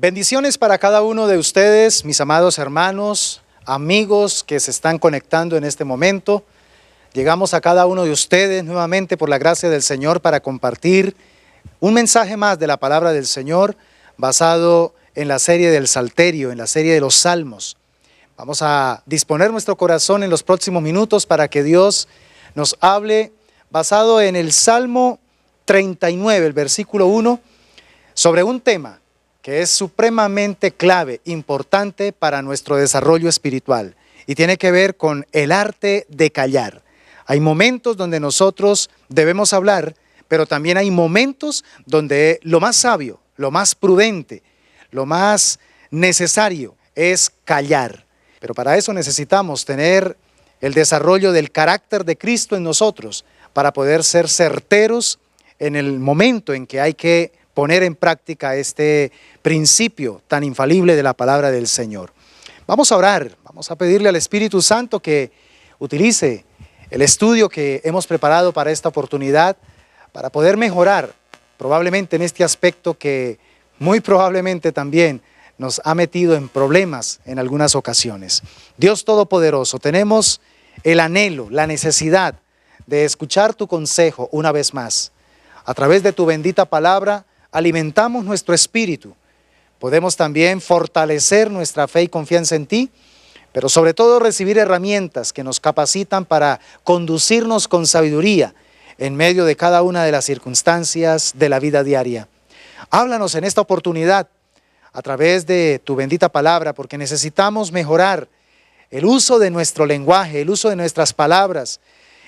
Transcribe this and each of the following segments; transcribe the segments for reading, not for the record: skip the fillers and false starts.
Bendiciones para cada uno de ustedes, mis amados hermanos, amigos que se están conectando en este momento. Llegamos a cada uno de ustedes nuevamente por la gracia del Señor para compartir un mensaje más de la palabra del Señor basado en la serie del Salterio, en la serie de los Salmos. Vamos a disponer nuestro corazón en los próximos minutos para que Dios nos hable basado en el Salmo 39, el versículo 1, sobre un tema que es supremamente clave, importante para nuestro desarrollo espiritual y tiene que ver con el arte de callar. Hay momentos donde nosotros debemos hablar, pero también hay momentos donde lo más sabio, lo más prudente, lo más necesario es callar. Pero para eso necesitamos tener el desarrollo del carácter de Cristo en nosotros para poder ser certeros en el momento en que hay que poner en práctica este principio tan infalible de la palabra del Señor. Vamos a orar, vamos a pedirle al Espíritu Santo que utilice el estudio que hemos preparado para esta oportunidad para poder mejorar probablemente en este aspecto que muy probablemente también nos ha metido en problemas en algunas ocasiones. Dios Todopoderoso, tenemos el anhelo, la necesidad de escuchar tu consejo una vez más. A través de tu bendita palabra alimentamos nuestro espíritu. Podemos también fortalecer nuestra fe y confianza en ti, pero sobre todo recibir herramientas que nos capacitan para conducirnos con sabiduría en medio de cada una de las circunstancias de la vida diaria. Háblanos en esta oportunidad a través de tu bendita palabra, porque necesitamos mejorar el uso de nuestro lenguaje, el uso de nuestras palabras,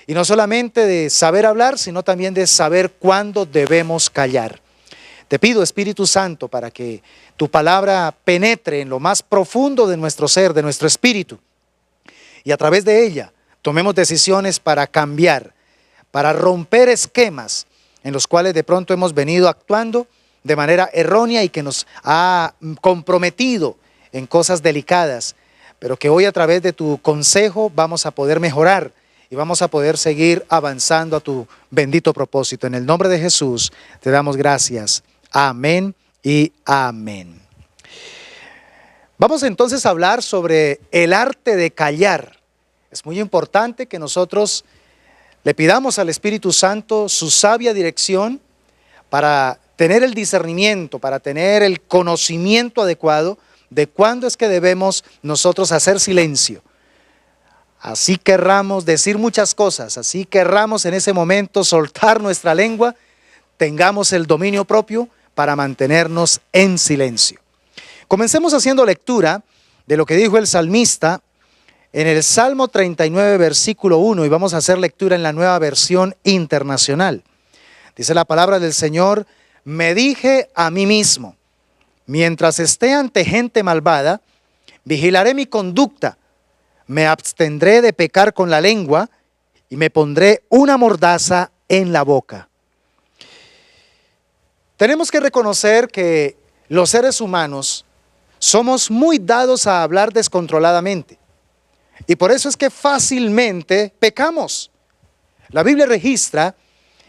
y no solamente de saber hablar, sino también de saber cuándo debemos callar. Te pido, Espíritu Santo, para que tu palabra penetre en lo más profundo de nuestro ser, de nuestro espíritu, y a través de ella tomemos decisiones para cambiar, para romper esquemas en los cuales de pronto hemos venido actuando de manera errónea y que nos ha comprometido en cosas delicadas, pero que hoy a través de tu consejo vamos a poder mejorar y vamos a poder seguir avanzando a tu bendito propósito. En el nombre de Jesús te damos gracias. Amén y amén. Vamos entonces a hablar sobre el arte de callar. Es muy importante que nosotros le pidamos al Espíritu Santo su sabia dirección para tener el discernimiento, para tener el conocimiento adecuado de cuándo es que debemos nosotros hacer silencio. Así querramos decir muchas cosas, así querramos en ese momento soltar nuestra lengua, tengamos el dominio propio para mantenernos en silencio. Comencemos haciendo lectura de lo que dijo el salmista en el Salmo 39, versículo 1, y vamos a hacer lectura en la Nueva Versión Internacional. Dice la palabra del Señor: me dije a mí mismo, mientras esté ante gente malvada, vigilaré mi conducta, me abstendré de pecar con la lengua y me pondré una mordaza en la boca. Tenemos que reconocer que los seres humanos somos muy dados a hablar descontroladamente y por eso es que fácilmente pecamos. La Biblia registra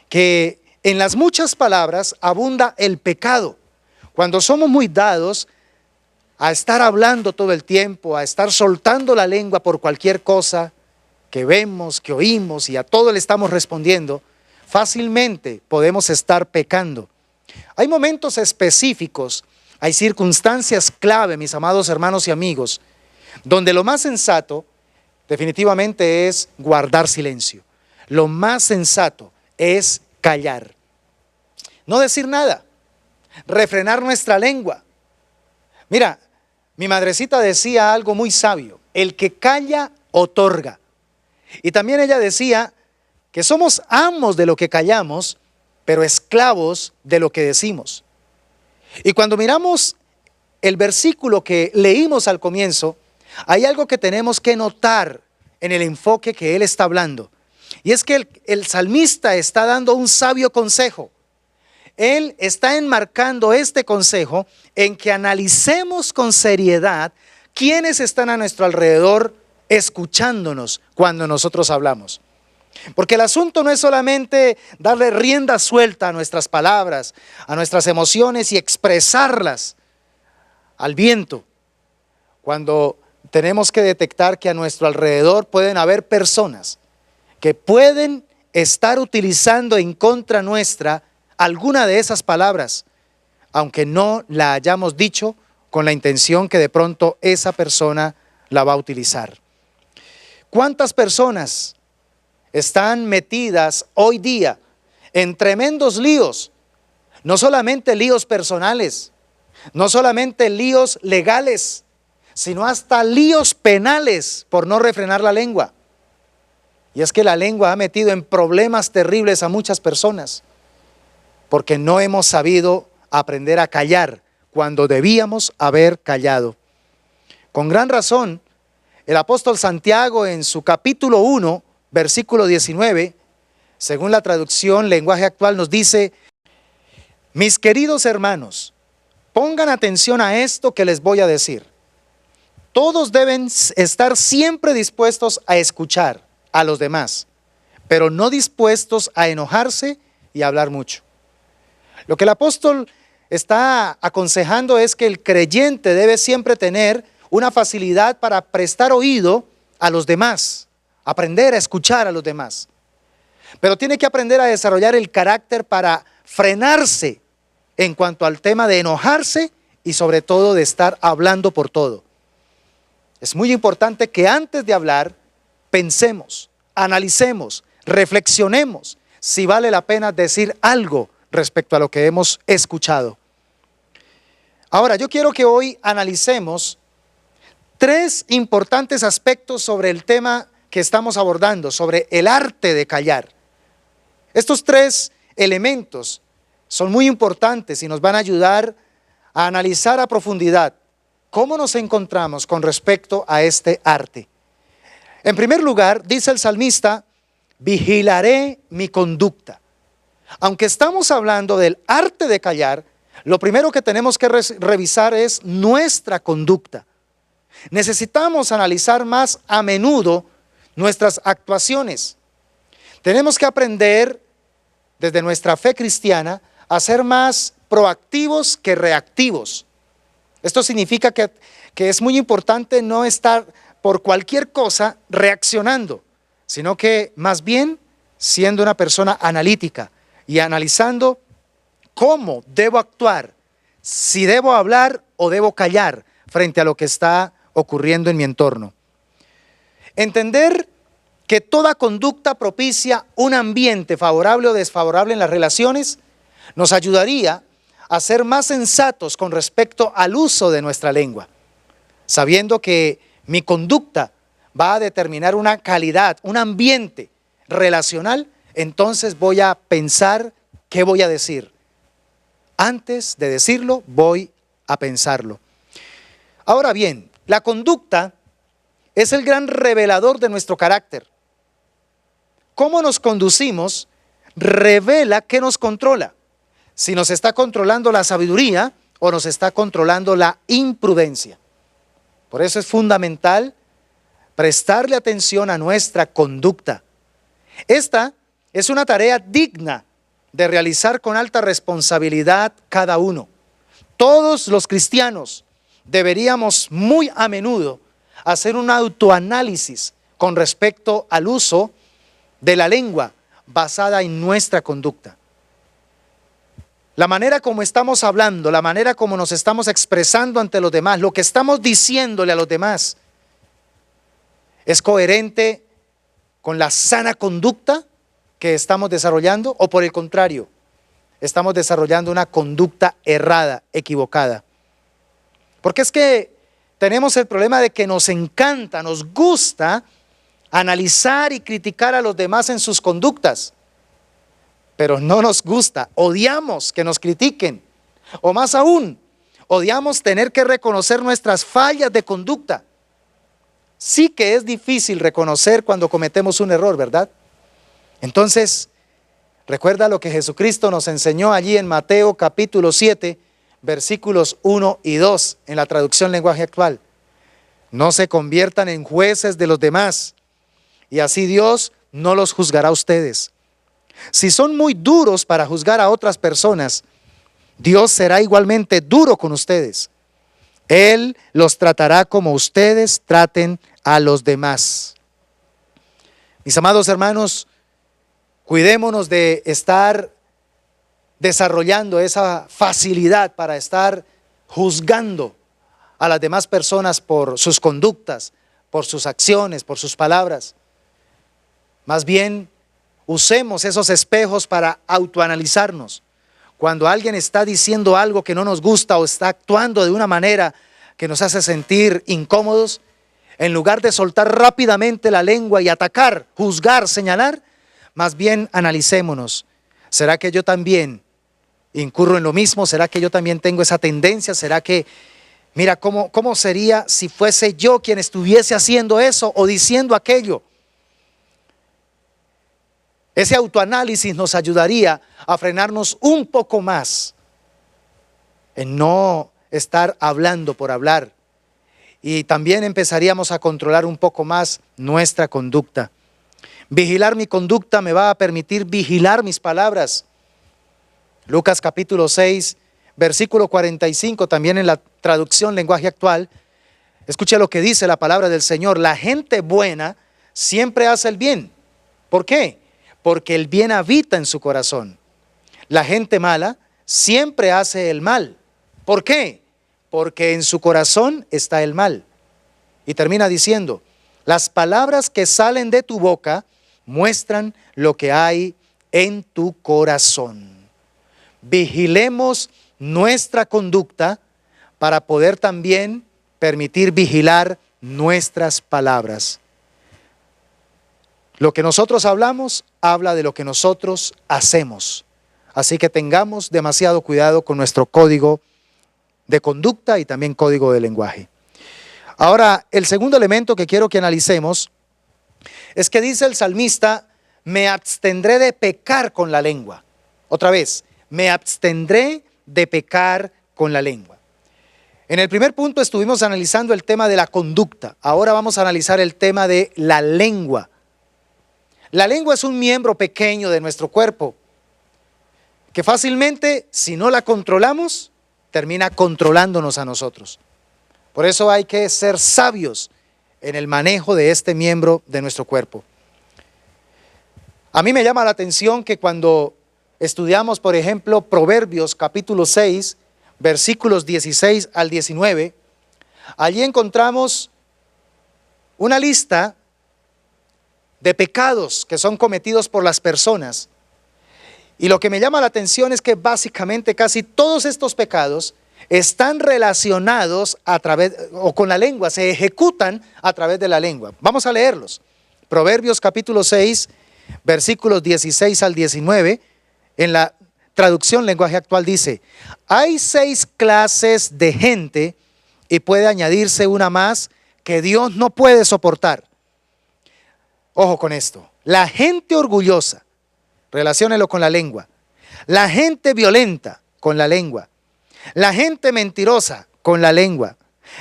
que en las muchas palabras abunda el pecado. Cuando somos muy dados a estar hablando todo el tiempo, a estar soltando la lengua por cualquier cosa que vemos, que oímos y a todo le estamos respondiendo, fácilmente podemos estar pecando. Hay momentos específicos, hay circunstancias clave, mis amados hermanos y amigos, donde lo más sensato definitivamente es guardar silencio. Lo más sensato es callar. No decir nada, refrenar nuestra lengua. Mira, mi madrecita decía algo muy sabio: el que calla, otorga. Y también ella decía que somos amos de lo que callamos, pero esclavos de lo que decimos. Y cuando miramos el versículo que leímos al comienzo, hay algo que tenemos que notar en el enfoque que él está hablando. Y es que el salmista está dando un sabio consejo. Él está enmarcando este consejo en que analicemos con seriedad quiénes están a nuestro alrededor escuchándonos cuando nosotros hablamos. Porque el asunto no es solamente darle rienda suelta a nuestras palabras, a nuestras emociones y expresarlas al viento, cuando tenemos que detectar que a nuestro alrededor pueden haber personas que pueden estar utilizando en contra nuestra alguna de esas palabras, aunque no la hayamos dicho con la intención que de pronto esa persona la va a utilizar. ¿Cuántas personas están metidas hoy día en tremendos líos? No solamente líos personales, no solamente líos legales, sino hasta líos penales por no refrenar la lengua. Y es que la lengua ha metido en problemas terribles a muchas personas, porque no hemos sabido aprender a callar cuando debíamos haber callado. Con gran razón, el apóstol Santiago en su capítulo 1, versículo 19, según la traducción lenguaje actual, nos dice: mis queridos hermanos, pongan atención a esto que les voy a decir. Todos deben estar siempre dispuestos a escuchar a los demás, pero no dispuestos a enojarse y a hablar mucho. Lo que el apóstol está aconsejando es que el creyente debe siempre tener una facilidad para prestar oído a los demás, aprender a escuchar a los demás. Pero tiene que aprender a desarrollar el carácter para frenarse en cuanto al tema de enojarse y sobre todo de estar hablando por todo. Es muy importante que antes de hablar pensemos, analicemos, reflexionemos si vale la pena decir algo respecto a lo que hemos escuchado. Ahora, yo quiero que hoy analicemos tres importantes aspectos sobre el tema que estamos abordando, sobre el arte de callar. Estos tres elementos son muy importantes y nos van a ayudar a analizar a profundidad cómo nos encontramos con respecto a este arte. En primer lugar, dice el salmista: vigilaré mi conducta. Aunque estamos hablando del arte de callar, lo primero que tenemos que revisar es nuestra conducta. Necesitamos analizar más a menudo nuestras actuaciones. Tenemos que aprender desde nuestra fe cristiana a ser más proactivos que reactivos. Esto significa que es muy importante no estar por cualquier cosa reaccionando, sino que más bien siendo una persona analítica y analizando cómo debo actuar, si debo hablar o debo callar frente a lo que está ocurriendo en mi entorno. Entender que toda conducta propicia un ambiente favorable o desfavorable en las relaciones nos ayudaría a ser más sensatos con respecto al uso de nuestra lengua, sabiendo que mi conducta va a determinar una calidad, un ambiente relacional. Entonces voy a pensar qué voy a decir. Antes de decirlo, voy a pensarlo. Ahora bien, la conducta es el gran revelador de nuestro carácter. Cómo nos conducimos revela qué nos controla. Si nos está controlando la sabiduría o nos está controlando la imprudencia. Por eso es fundamental prestarle atención a nuestra conducta. Esta es una tarea digna de realizar con alta responsabilidad cada uno. Todos los cristianos deberíamos muy a menudo hacer un autoanálisis con respecto al uso de la lengua basada en nuestra conducta. La manera como estamos hablando, la manera como nos estamos expresando ante los demás, lo que estamos diciéndole a los demás, ¿es coherente con la sana conducta que estamos desarrollando? ¿O por el contrario, estamos desarrollando una conducta errada, equivocada? Porque es que tenemos el problema de que nos encanta, nos gusta analizar y criticar a los demás en sus conductas. Pero no nos gusta, odiamos que nos critiquen. O más aún, odiamos tener que reconocer nuestras fallas de conducta. Sí que es difícil reconocer cuando cometemos un error, ¿verdad? Entonces, recuerda lo que Jesucristo nos enseñó allí en Mateo capítulo 7, versículos 1 y 2, en la traducción lenguaje actual. No se conviertan en jueces de los demás, y así Dios no los juzgará a ustedes. Si son muy duros para juzgar a otras personas, Dios será igualmente duro con ustedes. Él los tratará como ustedes traten a los demás. Mis amados hermanos, cuidémonos de estar desarrollando esa facilidad para estar juzgando a las demás personas por sus conductas, por sus acciones, por sus palabras. Más bien, usemos esos espejos para autoanalizarnos. Cuando alguien está diciendo algo que no nos gusta o está actuando de una manera que nos hace sentir incómodos, en lugar de soltar rápidamente la lengua y atacar, juzgar, señalar, más bien analicémonos. ¿Será que yo también incurro en lo mismo? ¿Será que yo también tengo esa tendencia? ¿Será que, mira, cómo sería si fuese yo quien estuviese haciendo eso o diciendo aquello? Ese autoanálisis nos ayudaría a frenarnos un poco más en no estar hablando por hablar. Y también empezaríamos a controlar un poco más nuestra conducta. Vigilar mi conducta me va a permitir vigilar mis palabras. Lucas capítulo 6, versículo 45, también en la traducción lenguaje actual. Escucha lo que dice la palabra del Señor. La gente buena siempre hace el bien. ¿Por qué? Porque el bien habita en su corazón. La gente mala siempre hace el mal. ¿Por qué? Porque en su corazón está el mal. Y termina diciendo, las palabras que salen de tu boca muestran lo que hay en tu corazón. Vigilemos nuestra conducta para poder también permitir vigilar nuestras palabras. Lo que nosotros hablamos, habla de lo que nosotros hacemos. Así que tengamos demasiado cuidado con nuestro código de conducta y también código de lenguaje. Ahora, el segundo elemento que quiero que analicemos es que dice el salmista, me abstendré de pecar con la lengua. Otra vez, me abstendré de pecar con la lengua. En el primer punto estuvimos analizando el tema de la conducta. Ahora vamos a analizar el tema de la lengua. La lengua es un miembro pequeño de nuestro cuerpo que fácilmente, si no la controlamos, termina controlándonos a nosotros. Por eso hay que ser sabios en el manejo de este miembro de nuestro cuerpo. A mí me llama la atención que cuando estudiamos, por ejemplo, Proverbios capítulo 6, versículos 16 al 19, allí encontramos una lista de pecados que son cometidos por las personas. Y lo que me llama la atención es que básicamente casi todos estos pecados están relacionados a través, o con la lengua, se ejecutan a través de la lengua. Vamos a leerlos. Proverbios capítulo 6, versículos 16 al 19, en la traducción lenguaje actual dice, hay 6 clases de gente y puede añadirse una más que Dios no puede soportar. Ojo con esto, la gente orgullosa, relaciónelo con la lengua, la gente violenta con la lengua, la gente mentirosa con la lengua,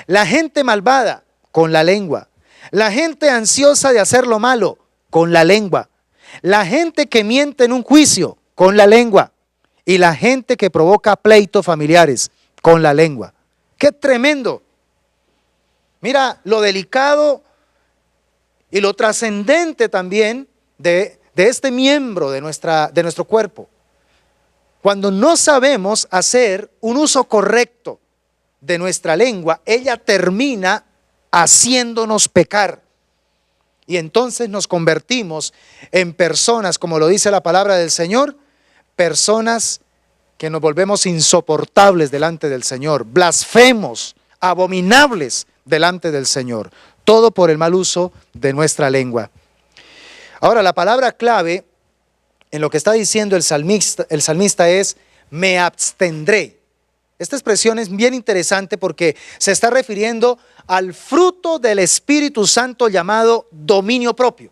la gente malvada con la lengua, la gente ansiosa de hacer lo malo con la lengua, la gente que miente en un juicio con la lengua y la gente que provoca pleitos familiares con la lengua. ¡Qué tremendo! Mira lo delicado y lo trascendente también de este miembro de nuestro cuerpo. Cuando no sabemos hacer un uso correcto de nuestra lengua, ella termina haciéndonos pecar. Y entonces nos convertimos en personas, como lo dice la palabra del Señor, personas que nos volvemos insoportables delante del Señor, blasfemos, abominables delante del Señor. Todo por el mal uso de nuestra lengua. Ahora, la palabra clave en lo que está diciendo el salmista es, me abstendré. Esta expresión es bien interesante porque se está refiriendo al fruto del Espíritu Santo llamado dominio propio.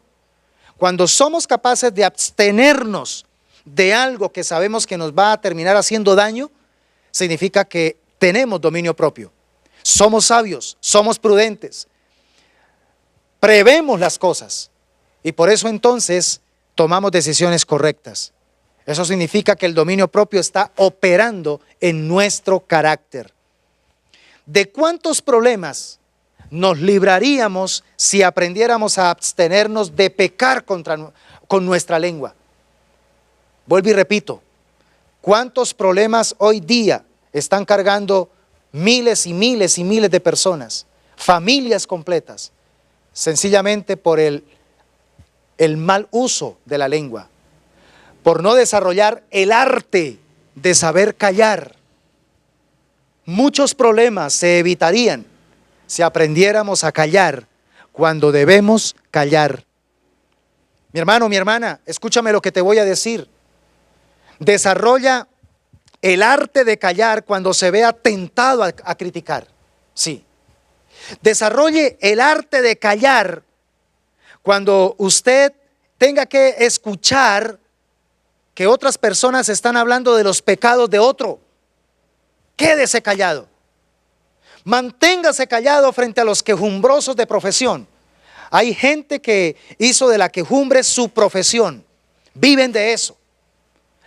Cuando somos capaces de abstenernos de algo que sabemos que nos va a terminar haciendo daño, significa que tenemos dominio propio. Somos sabios, somos prudentes, prevemos las cosas y por eso entonces tomamos decisiones correctas. Eso significa que el dominio propio está operando en nuestro carácter. ¿De cuántos problemas nos libraríamos si aprendiéramos a abstenernos de pecar con nuestra lengua? Vuelvo y repito, ¿cuántos problemas hoy día están cargando miles y miles y miles de personas, familias completas, sencillamente por el mal uso de la lengua, por no desarrollar el arte de saber callar? Muchos problemas se evitarían si aprendiéramos a callar cuando debemos callar. Mi hermano, mi hermana, escúchame lo que te voy a decir. Desarrolla el arte de callar cuando se vea tentado a criticar. Sí. Desarrolle el arte de callar cuando usted tenga que escuchar que otras personas están hablando de los pecados de otro. Quédese callado. Manténgase callado frente a los quejumbrosos de profesión. Hay gente que hizo de la quejumbre su profesión. Viven de eso.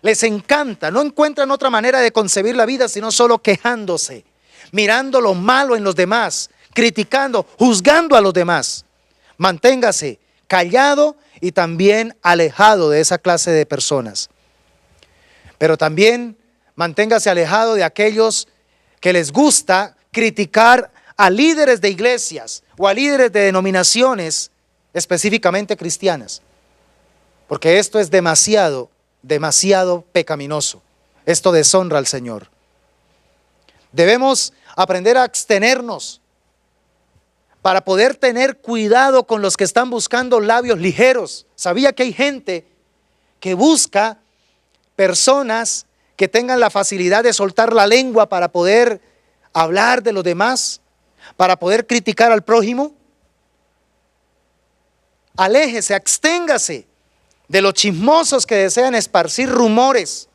Les encanta, no encuentran otra manera de concebir la vida sino solo quejándose, mirando lo malo en los demás, criticando, juzgando a los demás. Manténgase callado y también alejado de esa clase de personas. Pero también manténgase alejado de aquellos que les gusta criticar a líderes de iglesias o a líderes de denominaciones específicamente cristianas. Porque esto es demasiado pecaminoso. Esto deshonra al Señor. Debemos aprender a abstenernos para poder tener cuidado con los que están buscando labios ligeros. ¿Sabía que hay gente que busca personas que tengan la facilidad de soltar la lengua para poder hablar de los demás, para poder criticar al prójimo? Aléjese, absténgase de los chismosos que desean esparcir rumores.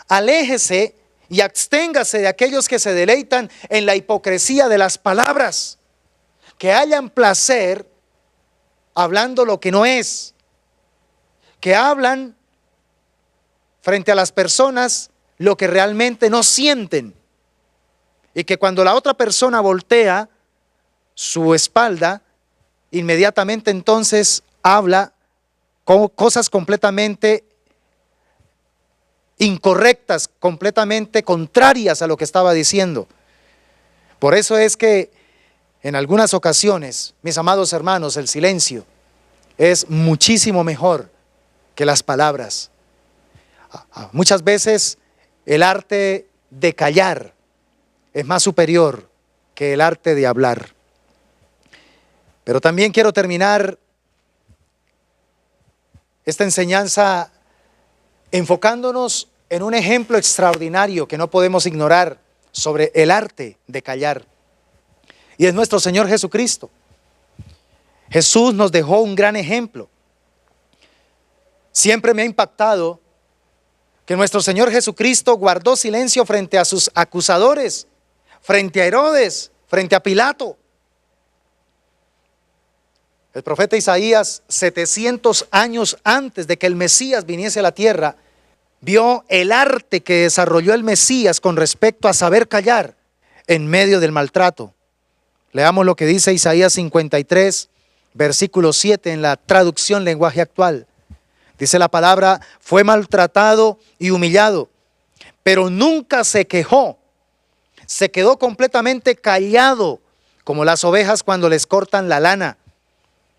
Aléjese y absténgase de aquellos que se deleitan en la hipocresía de las palabras, que hallan placer hablando lo que no es, que hablan frente a las personas lo que realmente no sienten, y que cuando la otra persona voltea su espalda, inmediatamente entonces habla cosas completamente incorrectas, completamente contrarias a lo que estaba diciendo. Por eso es que en algunas ocasiones, mis amados hermanos, el silencio es muchísimo mejor que las palabras. Muchas veces el arte de callar es más superior que el arte de hablar. Pero también quiero terminar esta enseñanza enfocándonos en un ejemplo extraordinario que no podemos ignorar sobre el arte de callar. Y es nuestro Señor Jesucristo. Jesús nos dejó un gran ejemplo. Siempre me ha impactado que nuestro Señor Jesucristo guardó silencio frente a sus acusadores, frente a Herodes, frente a Pilato. El profeta Isaías, 700 años antes de que el Mesías viniese a la tierra, vio el arte que desarrolló el Mesías con respecto a saber callar en medio del maltrato. Leamos lo que dice Isaías 53, versículo 7 en la traducción lenguaje actual. Dice la palabra: fue maltratado y humillado, pero nunca se quejó. Se quedó completamente callado, como las ovejas cuando les cortan la lana,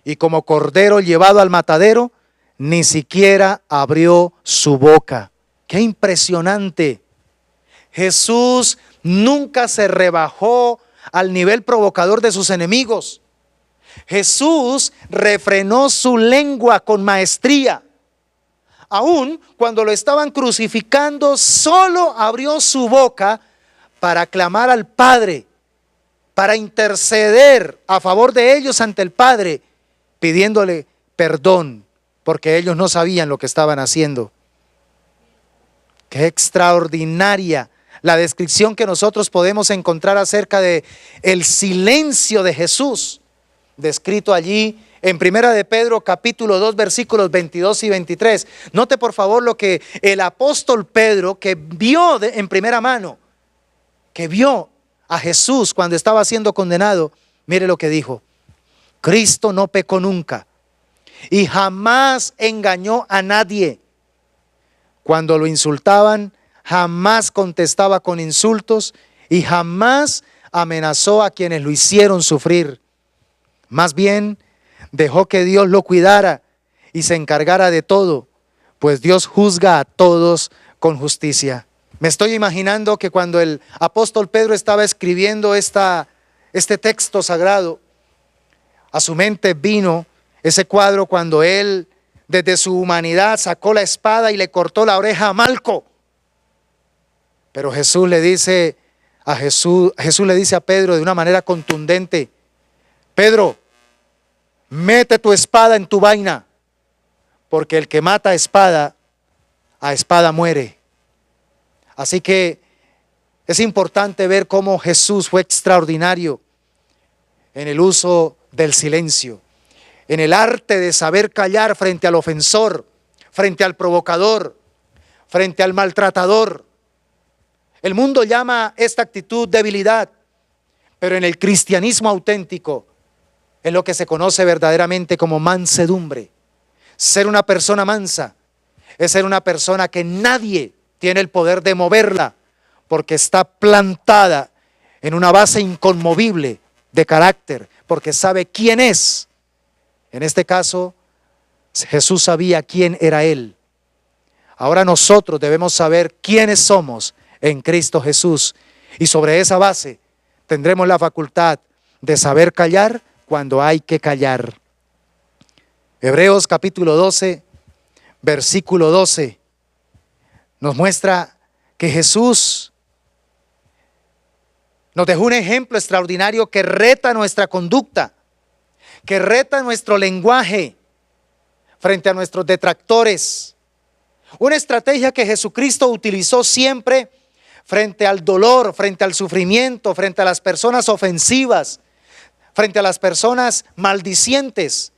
y como cordero llevado al matadero, ni siquiera abrió su boca. ¡Qué impresionante! Jesús nunca se rebajó al nivel provocador de sus enemigos. Jesús refrenó su lengua con maestría. Aún cuando lo estaban crucificando, solo abrió su boca para clamar al Padre, para interceder a favor de ellos ante el Padre, pidiéndole perdón, porque ellos no sabían lo que estaban haciendo. Qué extraordinaria la descripción que nosotros podemos encontrar acerca de el silencio de Jesús, descrito allí en Primera de Pedro capítulo 2 versículos 22 y 23. Note por favor lo que el apóstol Pedro, que vio en primera mano, que vio a Jesús cuando estaba siendo condenado, mire lo que dijo: Cristo no pecó nunca y jamás engañó a nadie. Cuando lo insultaban, jamás contestaba con insultos y jamás amenazó a quienes lo hicieron sufrir. Más bien, dejó que Dios lo cuidara y se encargara de todo, pues Dios juzga a todos con justicia. Me estoy imaginando que cuando el apóstol Pedro estaba escribiendo este texto sagrado, a su mente vino ese cuadro cuando él, desde su humanidad, sacó la espada y le cortó la oreja a Malco. Pero Jesús le dice a Pedro de una manera contundente: Pedro, mete tu espada en tu vaina, porque el que mata a espada muere. Así que es importante ver cómo Jesús fue extraordinario en el uso del silencio, en el arte de saber callar frente al ofensor, frente al provocador, frente al maltratador. El mundo llama esta actitud debilidad, pero en el cristianismo auténtico es lo que se conoce verdaderamente como mansedumbre. Ser una persona mansa es ser una persona que nadie tiene el poder de moverla, porque está plantada en una base inconmovible de carácter, porque sabe quién es. En este caso, Jesús sabía quién era Él. Ahora nosotros debemos saber quiénes somos en Cristo Jesús, y sobre esa base tendremos la facultad de saber callar cuando hay que callar. Hebreos capítulo 12, versículo 12, nos muestra que Jesús nos dejó un ejemplo extraordinario que reta nuestra conducta, que reta nuestro lenguaje frente a nuestros detractores. Una estrategia que Jesucristo utilizó siempre frente al dolor, frente al sufrimiento, frente a las personas ofensivas, frente a las personas maldicientes,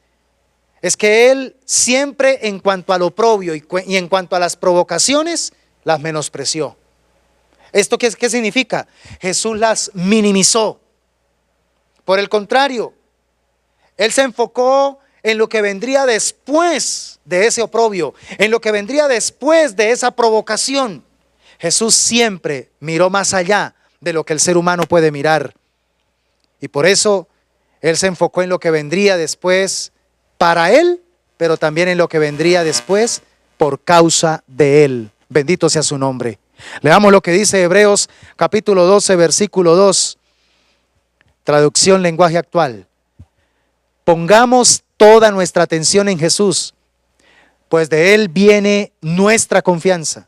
es que Él siempre, en cuanto al oprobio y en cuanto a las provocaciones, las menospreció. ¿Esto qué significa? Jesús las minimizó. Por el contrario, Él se enfocó en lo que vendría después de ese oprobio, en lo que vendría después de esa provocación. Jesús siempre miró más allá de lo que el ser humano puede mirar. Y por eso Él se enfocó en lo que vendría después para Él, pero también en lo que vendría después por causa de Él. Bendito sea su nombre. Leamos lo que dice Hebreos capítulo 12, versículo 2, traducción lenguaje actual. Pongamos toda nuestra atención en Jesús, pues de Él viene nuestra confianza.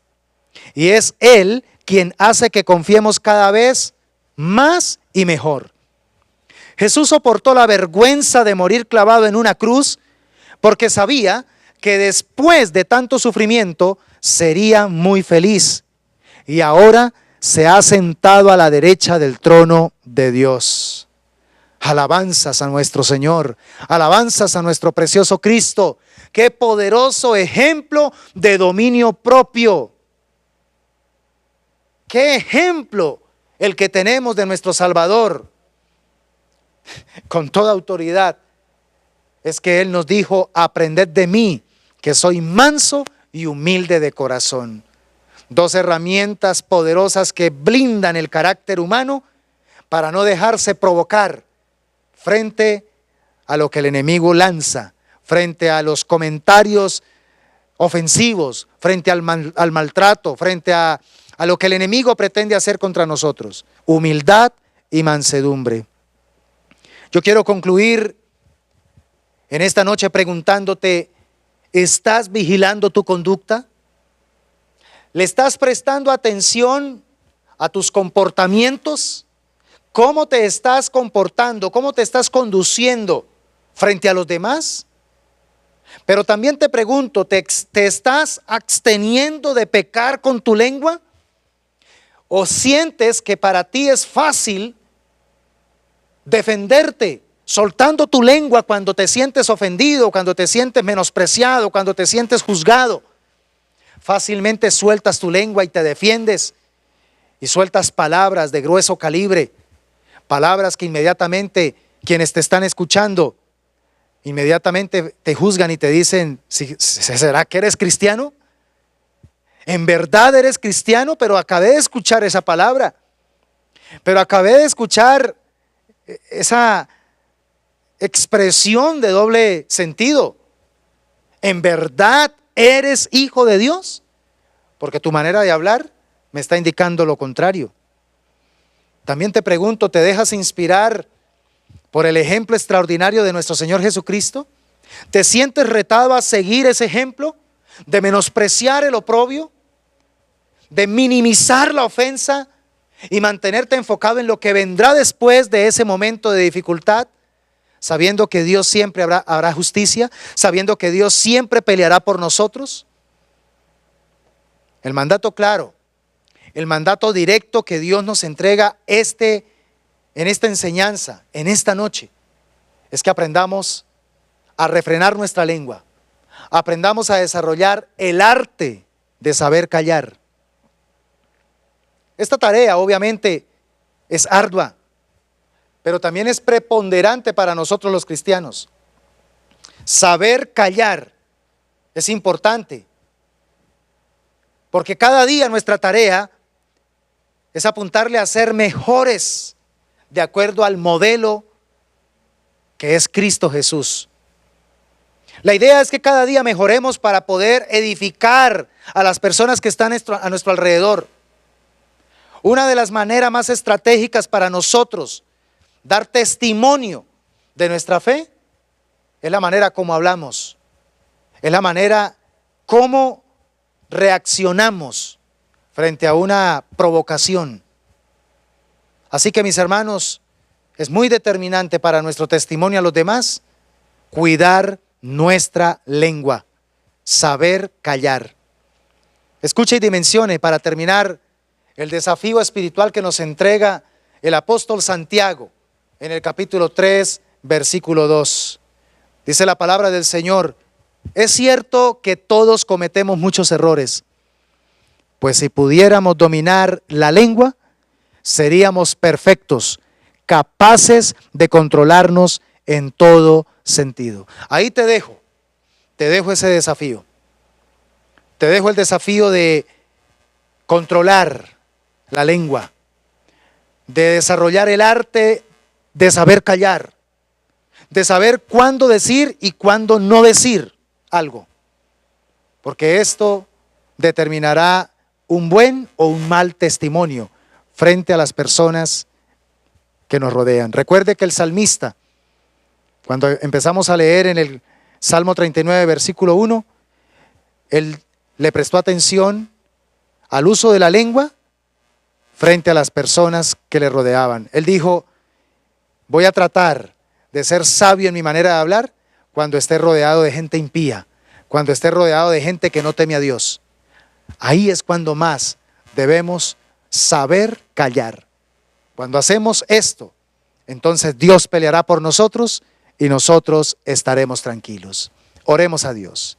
Y es Él quien hace que confiemos cada vez más y mejor. Jesús soportó la vergüenza de morir clavado en una cruz porque sabía que después de tanto sufrimiento sería muy feliz. Y ahora se ha sentado a la derecha del trono de Dios. Alabanzas a nuestro Señor, alabanzas a nuestro precioso Cristo. Qué poderoso ejemplo de dominio propio. Qué ejemplo el que tenemos de nuestro Salvador. Con toda autoridad es que Él nos dijo: aprended de mí, que soy manso y humilde de corazón. Dos herramientas poderosas que blindan el carácter humano para no dejarse provocar frente a lo que el enemigo lanza, frente a los comentarios ofensivos, frente al maltrato, frente a lo que el enemigo pretende hacer contra nosotros. Humildad y mansedumbre. Yo quiero concluir en esta noche preguntándote: ¿estás vigilando tu conducta? ¿Le estás prestando atención a tus comportamientos? ¿Cómo te estás comportando? ¿Cómo te estás conduciendo frente a los demás? Pero también te pregunto, ¿te estás absteniendo de pecar con tu lengua? ¿O sientes que para ti es fácil defenderte soltando tu lengua cuando te sientes ofendido, cuando te sientes menospreciado, cuando te sientes juzgado? Fácilmente sueltas tu lengua y te defiendes y sueltas palabras de grueso calibre Palabras que inmediatamente quienes te están escuchando, inmediatamente te juzgan y te dicen, ¿será que eres cristiano? ¿En verdad eres cristiano? Pero acabé de escuchar esa palabra. Pero acabé de escuchar esa expresión de doble sentido. ¿En verdad eres hijo de Dios? Porque tu manera de hablar me está indicando lo contrario. También te pregunto, ¿te dejas inspirar por el ejemplo extraordinario de nuestro Señor Jesucristo? ¿Te sientes retado a seguir ese ejemplo? ¿De menospreciar el oprobio? ¿De minimizar la ofensa? Y mantenerte enfocado en lo que vendrá después de ese momento de dificultad, sabiendo que Dios siempre habrá justicia, sabiendo que Dios siempre peleará por nosotros. El mandato claro, el mandato directo que Dios nos entrega en esta enseñanza, en esta noche, es que aprendamos a refrenar nuestra lengua, aprendamos a desarrollar el arte de saber callar. Esta tarea obviamente es ardua, pero también es preponderante para nosotros los cristianos. Saber callar es importante, porque cada día nuestra tarea es apuntarle a ser mejores de acuerdo al modelo que es Cristo Jesús. La idea es que cada día mejoremos para poder edificar a las personas que están a nuestro alrededor. Una de las maneras más estratégicas para nosotros dar testimonio de nuestra fe es la manera como hablamos, es la manera como reaccionamos frente a una provocación. Así que, mis hermanos, es muy determinante para nuestro testimonio a los demás cuidar nuestra lengua, saber callar. Escuche y dimensione para terminar el desafío espiritual que nos entrega el apóstol Santiago en el capítulo 3, versículo 2. Dice la palabra del Señor: es cierto que todos cometemos muchos errores, pues si pudiéramos dominar la lengua, seríamos perfectos, capaces de controlarnos en todo sentido. Ahí te dejo ese desafío. Te dejo el desafío de controlar la lengua, de desarrollar el arte de saber callar, de saber cuándo decir y cuándo no decir algo, porque esto determinará un buen o un mal testimonio frente a las personas que nos rodean. Recuerde que el salmista, cuando empezamos a leer en el Salmo 39, versículo 1, él le prestó atención al uso de la lengua frente a las personas que le rodeaban. Él dijo: voy a tratar de ser sabio en mi manera de hablar cuando esté rodeado de gente impía, cuando esté rodeado de gente que no teme a Dios. Ahí es cuando más debemos saber callar. Cuando hacemos esto, entonces Dios peleará por nosotros y nosotros estaremos tranquilos. Oremos a Dios.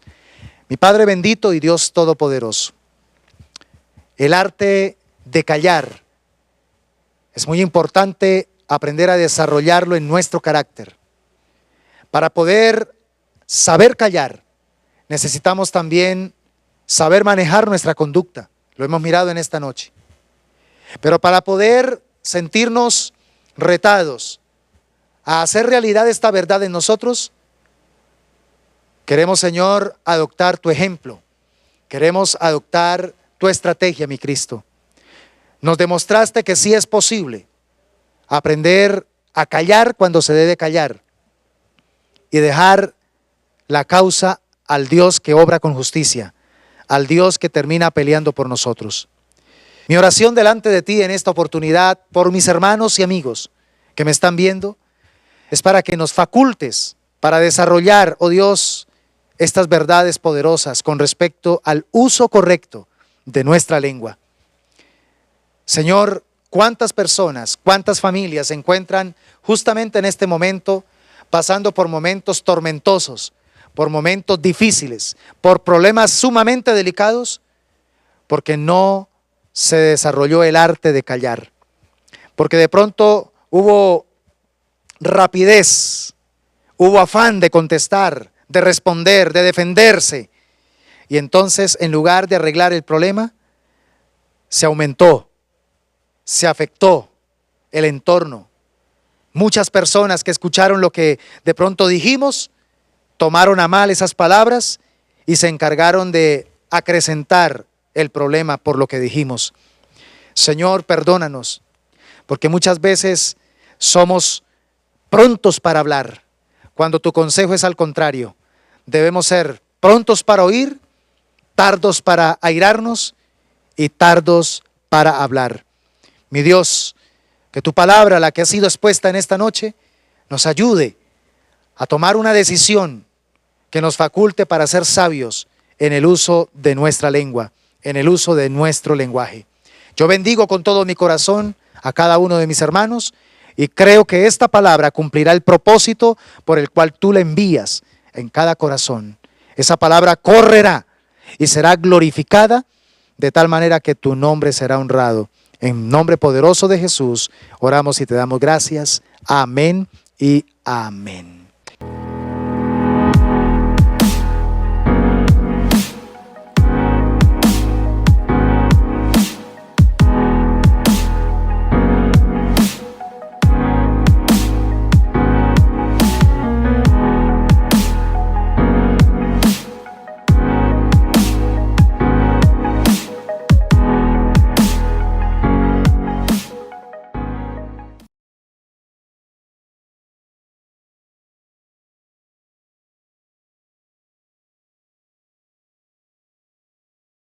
Mi Padre bendito y Dios todopoderoso, el arte de callar es muy importante aprender a desarrollarlo en nuestro carácter. Para poder saber callar, necesitamos también saber manejar nuestra conducta. Lo hemos mirado en esta noche. Pero para poder sentirnos retados a hacer realidad esta verdad en nosotros, queremos, Señor, adoptar tu ejemplo. Queremos adoptar tu estrategia, mi Cristo. Nos demostraste que sí es posible aprender a callar cuando se debe callar y dejar la causa al Dios que obra con justicia, al Dios que termina peleando por nosotros. Mi oración delante de ti en esta oportunidad, por mis hermanos y amigos que me están viendo, es para que nos facultes para desarrollar, oh Dios, estas verdades poderosas con respecto al uso correcto de nuestra lengua. Señor, cuántas personas, cuántas familias se encuentran justamente en este momento pasando por momentos tormentosos, por momentos difíciles, por problemas sumamente delicados, porque no se desarrolló el arte de callar. Porque de pronto hubo rapidez, hubo afán de contestar, de responder, de defenderse. Y entonces, en lugar de arreglar el problema, se aumentó, se afectó el entorno. Muchas personas que escucharon lo que de pronto dijimos, tomaron a mal esas palabras y se encargaron de acrecentar el problema por lo que dijimos. Señor, perdónanos, porque muchas veces somos prontos para hablar, cuando tu consejo es al contrario. Debemos ser prontos para oír, tardos para airarnos y tardos para hablar. Mi Dios, que tu palabra, la que ha sido expuesta en esta noche, nos ayude a tomar una decisión que nos faculte para ser sabios en el uso de nuestra lengua, en el uso de nuestro lenguaje. Yo bendigo con todo mi corazón a cada uno de mis hermanos y creo que esta palabra cumplirá el propósito por el cual tú la envías en cada corazón. Esa palabra correrá y será glorificada de tal manera que tu nombre será honrado. En nombre poderoso de Jesús oramos y te damos gracias. Amén y amén.